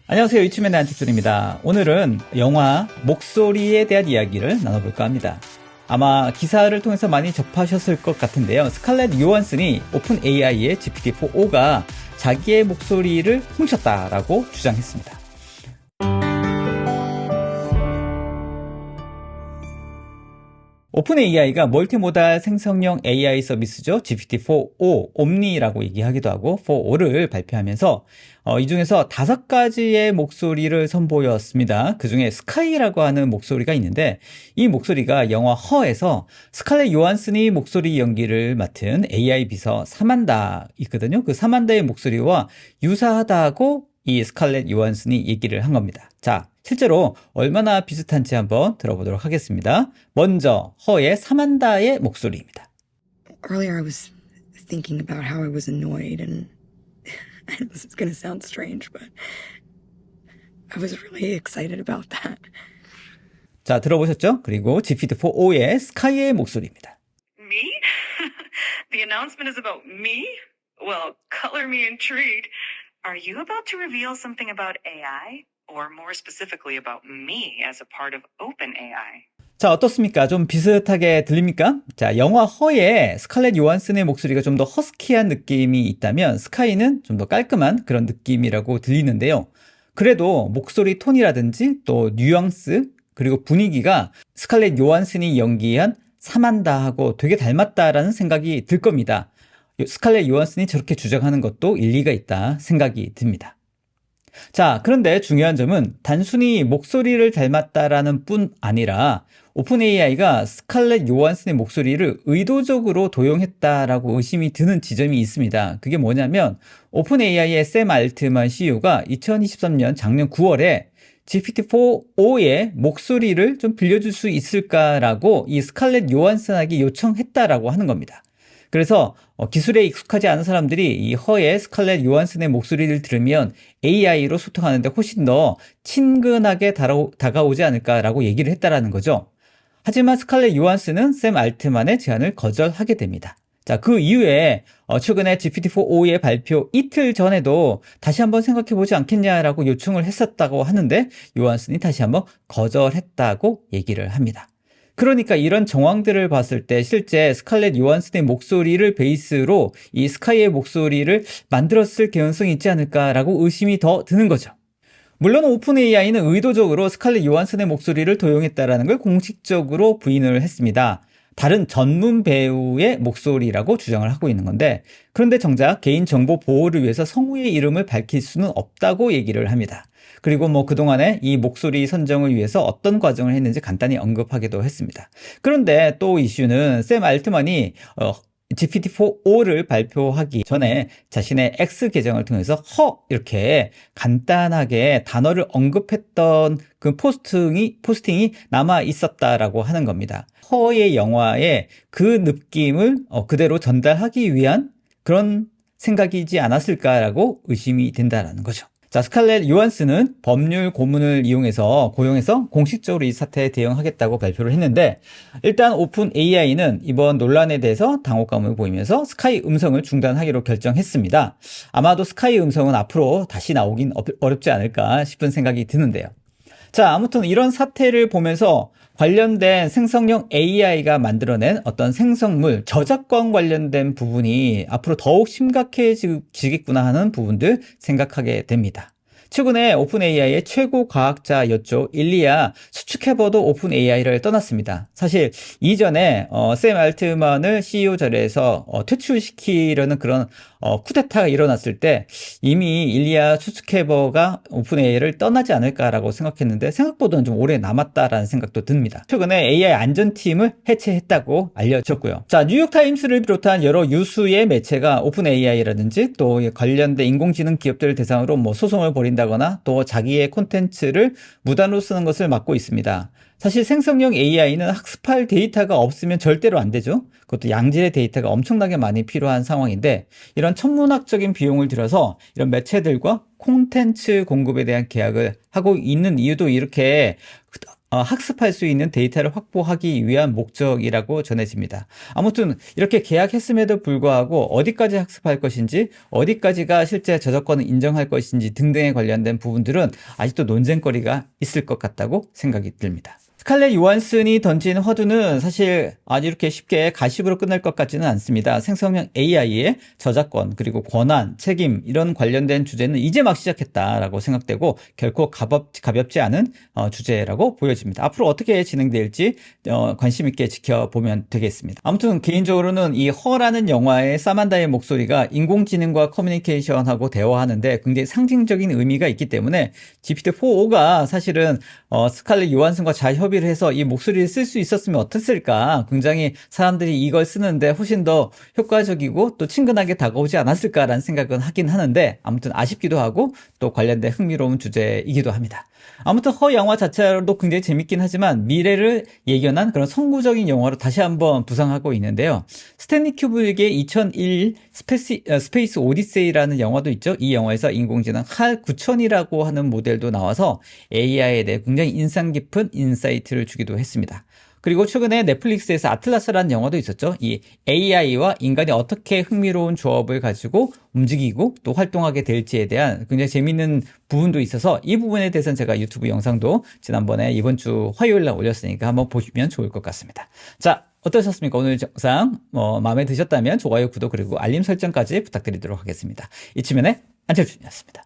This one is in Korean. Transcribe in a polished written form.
안녕하세요. 유치맨의 안티존입니다. 오늘은 영화 목소리에 대한 이야기를 나눠볼까 합니다. 아마 기사를 통해서 많이 접하셨을 것 같은데요. 스칼렛 요한슨이 오픈 AI의 GPT-4o가 자기의 목소리를 훔쳤다라고 주장했습니다. 오픈 AI가 멀티모달 생성형 AI 서비스죠. GPT-4o, 옴니라고 얘기하기도 하고 4o를 발표하면서 이 중에서 5가지의 목소리를 선보였습니다. 그 중에 스카이라고 하는 목소리가 있는데 이 목소리가 영화 허에서 스칼렛 요한슨이 목소리 연기를 맡은 AI 비서 사만다 있거든요. 그 사만다의 목소리와 유사하다고 이 스칼렛 요한슨이 얘기를 한 겁니다. 자, 실제로 얼마나 비슷한지 한번 들어보도록 하겠습니다. 먼저 허의 사만다의 목소리입니다. Earlier I was thinking about how I was annoyed and this is going to sound strange, but I was really excited about that. 자, 들어보셨죠? 그리고 GPT-4o의 스카이의 목소리입니다. Me? The announcement is about me? Well, color me intrigued. Are you about to reveal something about AI? Or more specifically about me as a part of OpenAI? 자, 어떻습니까? 좀 비슷하게 들립니까? 자, 영화 허의 스칼렛 요한슨의 목소리가 좀 더 허스키한 느낌이 있다면 스카이는 좀 더 깔끔한 그런 느낌이라고 들리는데요. 그래도 목소리 톤이라든지 또 뉘앙스 그리고 분위기가 스칼렛 요한슨이 연기한 사만다하고 되게 닮았다라는 생각이 들 겁니다. 스칼렛 요한슨이 저렇게 주장하는 것도 일리가 있다 생각이 듭니다. 자, 그런데 중요한 점은 단순히 목소리를 닮았다라는 뿐 아니라 오픈 AI가 스칼렛 요한슨의 목소리를 의도적으로 도용했다라고 의심이 드는 지점이 있습니다. 그게 뭐냐면 오픈 AI의 샘 알트만 CEO가 2023년 작년 9월에 GPT-4o의 목소리를 좀 빌려줄 수 있을까라고 이 스칼렛 요한슨에게 요청했다라고 하는 겁니다. 그래서 기술에 익숙하지 않은 사람들이 이 허의 스칼렛 요한슨의 목소리를 들으면 AI로 소통하는데 훨씬 더 친근하게 다가오지 않을까라고 얘기를 했다라는 거죠. 하지만 스칼렛 요한슨은 샘 알트만의 제안을 거절하게 됩니다. 자, 그 이후에 최근에 GPT-4o의 발표 이틀 전에도 다시 한번 생각해보지 않겠냐라고 요청을 했었다고 하는데 요한슨이 다시 한번 거절했다고 얘기를 합니다. 그러니까 이런 정황들을 봤을 때 실제 스칼렛 요한슨의 목소리를 베이스로 이 스카이의 목소리를 만들었을 개연성이 있지 않을까라고 의심이 더 드는 거죠. 물론 오픈 AI는 의도적으로 스칼렛 요한슨의 목소리를 도용했다라는 걸 공식적으로 부인을 했습니다. 다른 전문 배우의 목소리라고 주장을 하고 있는 건데 그런데 정작 개인정보 보호를 위해서 성우의 이름을 밝힐 수는 없다고 얘기를 합니다. 그리고 그동안에 이 목소리 선정을 위해서 어떤 과정을 했는지 간단히 언급하기도 했습니다. 그런데 또 이슈는 샘 알트만이 GPT-4o를 발표하기 전에 자신의 X 계정을 통해서 허 이렇게 간단하게 단어를 언급했던 그 포스팅이 남아 있었다라고 하는 겁니다. 허의 영화의 그 느낌을 그대로 전달하기 위한 그런 생각이지 않았을까라고 의심이 된다라는 거죠. 자, 스칼렛 요한슨은 법률 고문을 고용해서 공식적으로 이 사태에 대응하겠다고 발표를 했는데 일단 오픈 AI는 이번 논란에 대해서 당혹감을 보이면서 스카이 음성을 중단하기로 결정했습니다. 아마도 스카이 음성은 앞으로 다시 나오긴 어렵지 않을까 싶은 생각이 드는데요. 자, 아무튼 이런 사태를 보면서 관련된 생성형 AI가 만들어낸 어떤 생성물, 저작권 관련된 부분이 앞으로 더욱 심각해지겠구나 하는 부분들 생각하게 됩니다. 최근에 오픈 AI의 최고 과학자였죠. 일리아 수츠케버도 오픈 AI를 떠났습니다. 사실 이전에 샘 알트만을 CEO 자리에서 퇴출시키려는 그런 쿠데타가 일어났을 때 이미 일리아 수츠케버가 오픈 AI를 떠나지 않을까라고 생각했는데 생각보다는 좀 오래 남았다라는 생각도 듭니다. 최근에 AI 안전팀을 해체했다고 알려졌고요. 자, 뉴욕타임스를 비롯한 여러 유수의 매체가 오픈 AI라든지 또 관련된 인공지능 기업들을 대상으로 소송을 벌인다거나 또 자기의 콘텐츠를 무단으로 쓰는 것을 막고 있습니다. 사실 생성형 AI는 학습할 데이터가 없으면 절대로 안 되죠. 그것도 양질의 데이터가 엄청나게 많이 필요한 상황인데 이런 천문학적인 비용을 들여서 이런 매체들과 콘텐츠 공급에 대한 계약을 하고 있는 이유도 이렇게 학습할 수 있는 데이터를 확보하기 위한 목적이라고 전해집니다. 아무튼 이렇게 계약했음에도 불구하고 어디까지 학습할 것인지, 어디까지가 실제 저작권을 인정할 것인지 등등에 관련된 부분들은 아직도 논쟁거리가 있을 것 같다고 생각이 듭니다. 스칼렛 요한슨이 던진 화두는 사실 아주 이렇게 쉽게 가십으로 끝날 것 같지는 않습니다. 생성형 AI의 저작권, 그리고 권한, 책임 이런 관련된 주제는 이제 막 시작했다라고 생각되고 결코 가볍지 않은 주제라고 보여집니다. 앞으로 어떻게 진행될지 관심 있게 지켜보면 되겠습니다. 아무튼 개인적으로는 이 허라는 영화의 사만다의 목소리가 인공지능과 커뮤니케이션하고 대화하는데 굉장히 상징적인 의미가 있기 때문에 GPT-4.5가 사실은 스칼렛 요한슨과 잘 협의를 해서 이 목소리를 쓸 수 있었으면 어땠을까? 굉장히 사람들이 이걸 쓰는데 훨씬 더 효과적이고 또 친근하게 다가오지 않았을까라는 생각은 하긴 하는데 아무튼 아쉽기도 하고 또 관련된 흥미로운 주제이기도 합니다. 아무튼 허 영화 자체로도 굉장히 재밌긴 하지만 미래를 예견한 그런 선구적인 영화로 다시 한번 부상하고 있는데요. 스탠리 큐브릭의 2001 스페이스 오디세이라는 영화도 있죠. 이 영화에서 인공지능 할 9000이라고 하는 모델도 나와서 AI에 대해 굉장히 인상 깊은 인사이트를 주기도 했습니다. 그리고 최근에 넷플릭스에서 아틀라스라는 영화도 있었죠. 이 AI와 인간이 어떻게 흥미로운 조합을 가지고 움직이고 또 활동하게 될지에 대한 굉장히 재밌는 부분도 있어서 이 부분에 대해서는 제가 유튜브 영상도 지난번에 이번 주 화요일 날 올렸으니까 한번 보시면 좋을 것 같습니다. 자, 어떠셨습니까? 오늘 영상 마음에 드셨다면 좋아요, 구독 그리고 알림 설정까지 부탁드리도록 하겠습니다. 이치면의 안철준이었습니다.